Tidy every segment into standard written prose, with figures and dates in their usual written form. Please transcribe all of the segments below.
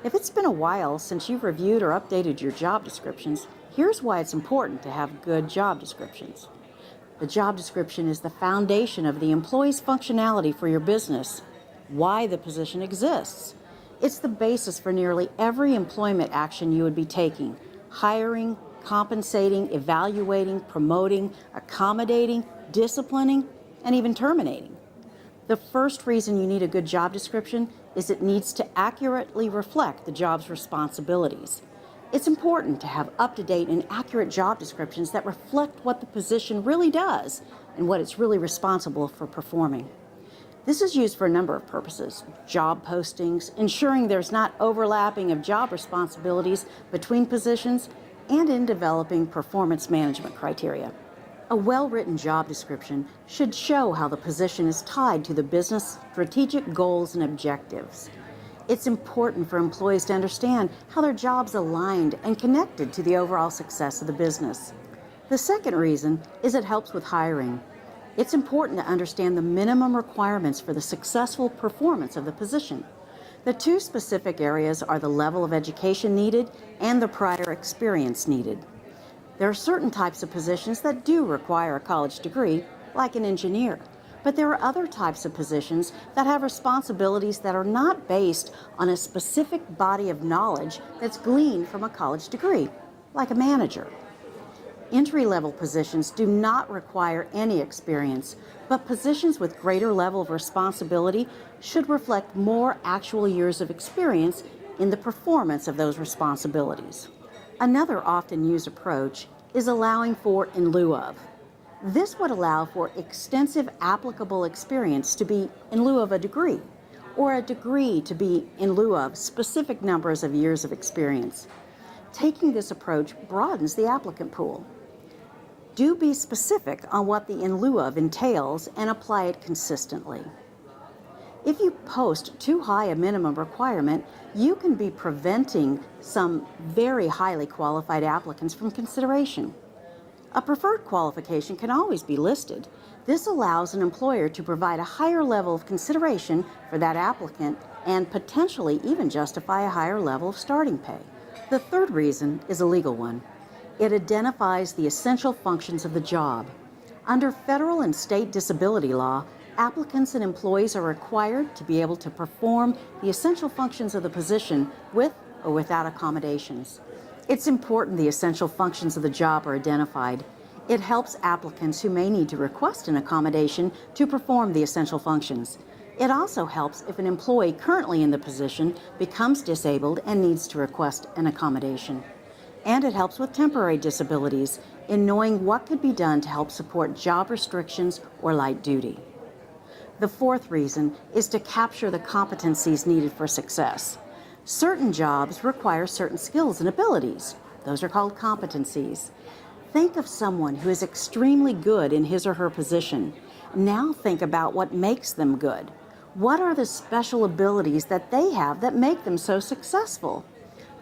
If it's been a while since you've reviewed or updated your job descriptions, here's why it's important to have good job descriptions. The job description is the foundation of the employee's functionality for your business, why the position exists. It's the basis for nearly every employment action you would be taking: hiring, compensating, evaluating, promoting, accommodating, disciplining, and even terminating. The first reason you need a good job description is it needs to accurately reflect the job's responsibilities. It's important to have up-to-date and accurate job descriptions that reflect what the position really does and what it's really responsible for performing. This is used for a number of purposes: job postings, ensuring there's not overlapping of job responsibilities between positions, and in developing performance management criteria. A well-written job description should show how the position is tied to the business strategic goals and objectives. It's important for employees to understand how their job's aligned and connected to the overall success of the business. The second reason is it helps with hiring. It's important to understand the minimum requirements for the successful performance of the position. The two specific areas are the level of education needed and the prior experience needed. There are certain types of positions that do require a college degree, like an engineer, but there are other types of positions that have responsibilities that are not based on a specific body of knowledge that's gleaned from a college degree, like a manager. Entry-level positions do not require any experience, but positions with greater level of responsibility should reflect more actual years of experience in the performance of those responsibilities. Another often used approach is allowing for in lieu of. This would allow for extensive applicable experience to be in lieu of a degree, or a degree to be in lieu of specific numbers of years of experience. Taking this approach broadens the applicant pool. Do be specific on what the in lieu of entails and apply it consistently. If you post too high a minimum requirement, you can be preventing some very highly qualified applicants from consideration. A preferred qualification can always be listed. This allows an employer to provide a higher level of consideration for that applicant and potentially even justify a higher level of starting pay. The third reason is a legal one. It identifies the essential functions of the job. Under federal and state disability law, applicants and employees are required to be able to perform the essential functions of the position with or without accommodations. It's important the essential functions of the job are identified. It helps applicants who may need to request an accommodation to perform the essential functions. It also helps if an employee currently in the position becomes disabled and needs to request an accommodation. And it helps with temporary disabilities in knowing what could be done to help support job restrictions or light duty. The fourth reason is to capture the competencies needed for success. Certain jobs require certain skills and abilities. Those are called competencies. Think of someone who is extremely good in his or her position. Now think about what makes them good. What are the special abilities that they have that make them so successful?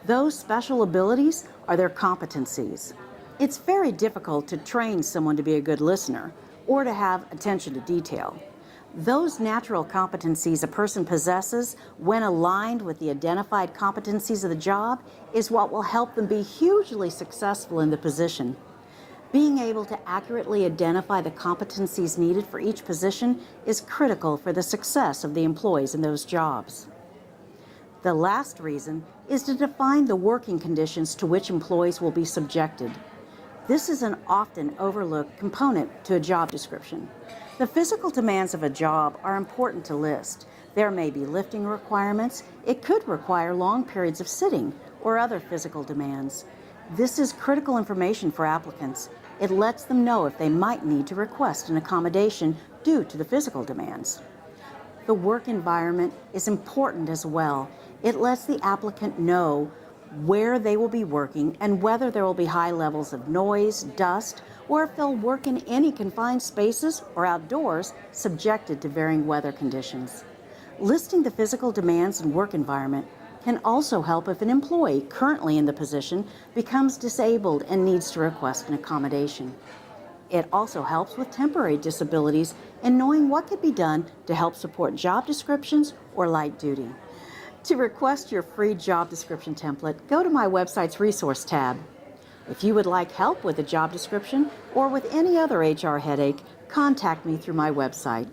Those special abilities are their competencies. It's very difficult to train someone to be a good listener or to have attention to detail. Those natural competencies a person possesses, when aligned with the identified competencies of the job, is what will help them be hugely successful in the position. Being able to accurately identify the competencies needed for each position is critical for the success of the employees in those jobs. The last reason is to define the working conditions to which employees will be subjected. This is an often overlooked component to a job description. The physical demands of a job are important to list. There may be lifting requirements. It could require long periods of sitting or other physical demands. This is critical information for applicants. It lets them know if they might need to request an accommodation due to the physical demands. The work environment is important as well. It lets the applicant know where they will be working and whether there will be high levels of noise, dust, or if they'll work in any confined spaces or outdoors subjected to varying weather conditions. Listing the physical demands and work environment can also help if an employee currently in the position becomes disabled and needs to request an accommodation. It also helps with temporary disabilities and knowing what could be done to help support job descriptions or light duty. To request your free job description template, go to my website's resource tab. If you would like help with a job description or with any other HR headache, contact me through my website.